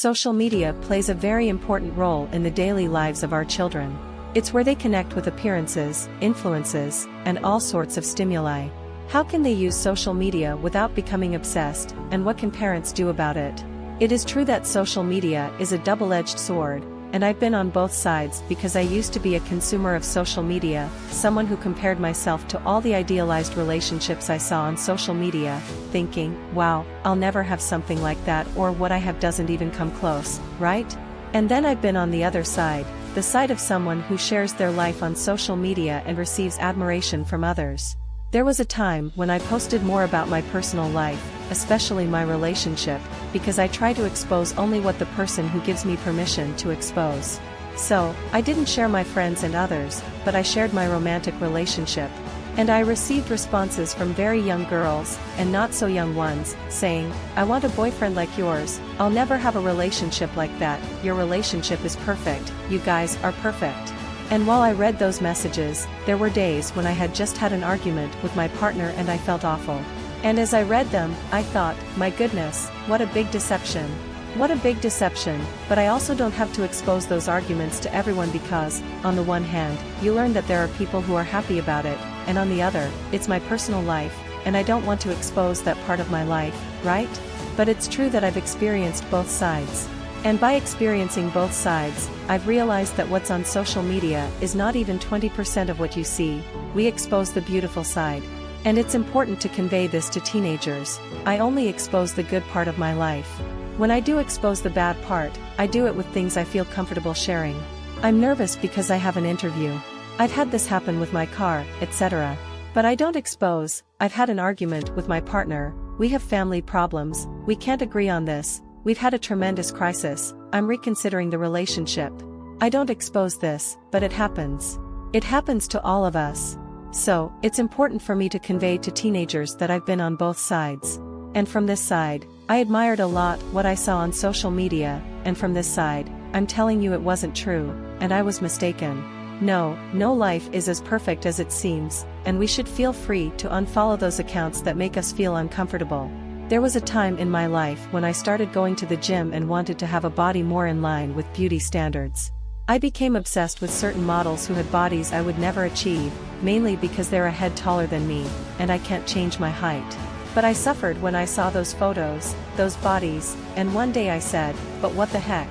Social media plays a very important role in the daily lives of our children. It's where they connect with appearances, influences, and all sorts of stimuli. How can they use social media without becoming obsessed, and what can parents do about it? It is true that social media is a double-edged sword, and I've been on both sides because I used to be a consumer of social media, someone who compared myself to all the idealized relationships I saw on social media, thinking, wow, I'll never have something like that, or what I have doesn't even come close, right? And then I've been on the other side, the side of someone who shares their life on social media and receives admiration from others. There was a time when I posted more about my personal life, especially my relationship, because I try to expose only what the person who gives me permission to expose. So, I didn't share my friends and others, but I shared my romantic relationship. And I received responses from very young girls, and not so young ones, saying, I want a boyfriend like yours, I'll never have a relationship like that, your relationship is perfect, you guys are perfect. And while I read those messages, there were days when I had just had an argument with my partner and I felt awful. And as I read them, I thought, my goodness, what a big deception. What a big deception, but I also don't have to expose those arguments to everyone because, on the one hand, you learn that there are people who are happy about it, and on the other, it's my personal life, and I don't want to expose that part of my life, right? But it's true that I've experienced both sides. And by experiencing both sides, I've realized that what's on social media is not even 20% of what you see. We expose the beautiful side. And it's important to convey this to teenagers. I only expose the good part of my life. When I do expose the bad part, I do it with things I feel comfortable sharing. I'm nervous because I have an interview. I've had this happen with my car, etc. But I don't expose. I've had an argument with my partner. We have family problems. We can't agree on this. We've had a tremendous crisis. I'm reconsidering the relationship. I don't expose this, but it happens. It happens to all of us. So, it's important for me to convey to teenagers that I've been on both sides. And from this side, I admired a lot what I saw on social media, and from this side, I'm telling you it wasn't true, and I was mistaken. No life is as perfect as it seems, and we should feel free to unfollow those accounts that make us feel uncomfortable. There was a time in my life when I started going to the gym and wanted to have a body more in line with beauty standards. I became obsessed with certain models who had bodies I would never achieve, mainly because they're a head taller than me, and I can't change my height. But I suffered when I saw those photos, those bodies, and one day I said, but what the heck?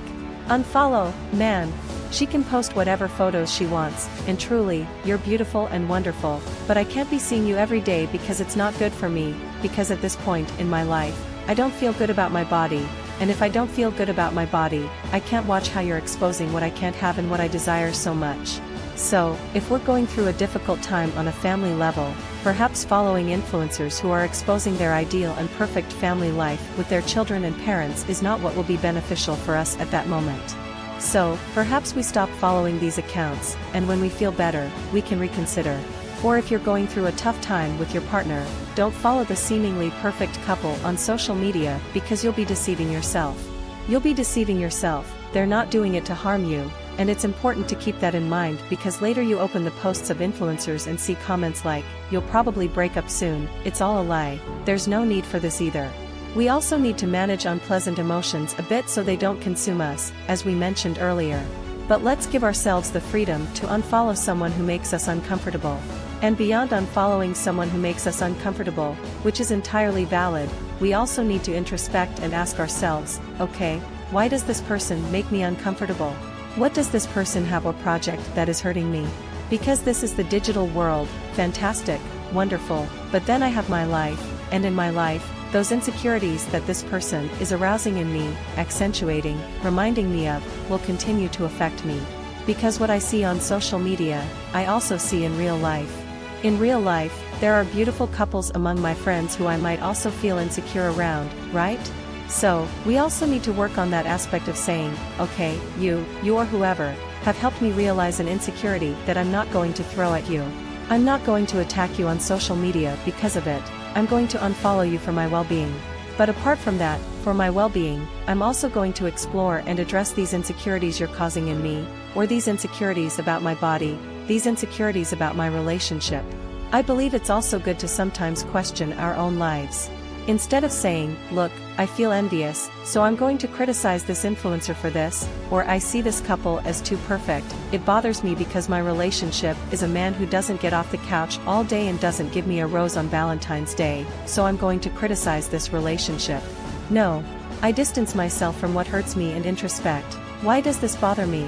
Unfollow, man. She can post whatever photos she wants, and truly, you're beautiful and wonderful, but I can't be seeing you every day because it's not good for me, because at this point in my life, I don't feel good about my body, and if I don't feel good about my body, I can't watch how you're exposing what I can't have and what I desire so much. So, if we're going through a difficult time on a family level, perhaps following influencers who are exposing their ideal and perfect family life with their children and parents is not what will be beneficial for us at that moment. So, perhaps we stop following these accounts, and when we feel better, we can reconsider. Or if you're going through a tough time with your partner, don't follow the seemingly perfect couple on social media because you'll be deceiving yourself. You'll be deceiving yourself, they're not doing it to harm you, and it's important to keep that in mind because later you open the posts of influencers and see comments like, you'll probably break up soon, it's all a lie, there's no need for this either. We also need to manage unpleasant emotions a bit so they don't consume us, as we mentioned earlier. But let's give ourselves the freedom to unfollow someone who makes us uncomfortable. And beyond unfollowing someone who makes us uncomfortable, which is entirely valid, we also need to introspect and ask ourselves, okay, why does this person make me uncomfortable? What does this person have or project that is hurting me? Because this is the digital world, fantastic, wonderful, but then I have my life, and in my life, those insecurities that this person is arousing in me, accentuating, reminding me of, will continue to affect me. Because what I see on social media, I also see in real life. In real life, there are beautiful couples among my friends who I might also feel insecure around, right? So, we also need to work on that aspect of saying, okay, you or whoever, have helped me realize an insecurity that I'm not going to throw at you. I'm not going to attack you on social media because of it. I'm going to unfollow you for my well-being. But apart from that, for my well-being, I'm also going to explore and address these insecurities you're causing in me, or these insecurities about my body, these insecurities about my relationship. I believe it's also good to sometimes question our own lives. Instead of saying, look, I feel envious, so I'm going to criticize this influencer for this, or I see this couple as too perfect, it bothers me because my relationship is a man who doesn't get off the couch all day and doesn't give me a rose on Valentine's Day, so I'm going to criticize this relationship. No. I distance myself from what hurts me and introspect. Why does this bother me?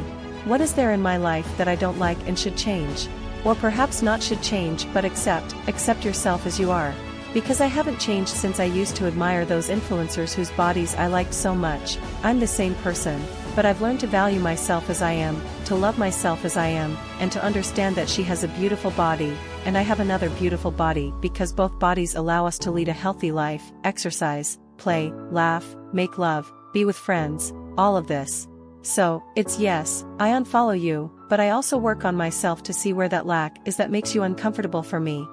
What is there in my life that I don't like and should change? Or perhaps not should change but accept yourself as you are. Because I haven't changed since I used to admire those influencers whose bodies I liked so much. I'm the same person, but I've learned to value myself as I am, to love myself as I am, and to understand that she has a beautiful body, and I have another beautiful body because both bodies allow us to lead a healthy life, exercise, play, laugh, make love, be with friends, all of this. So, it's yes, I unfollow you, but I also work on myself to see where that lack is that makes you uncomfortable for me.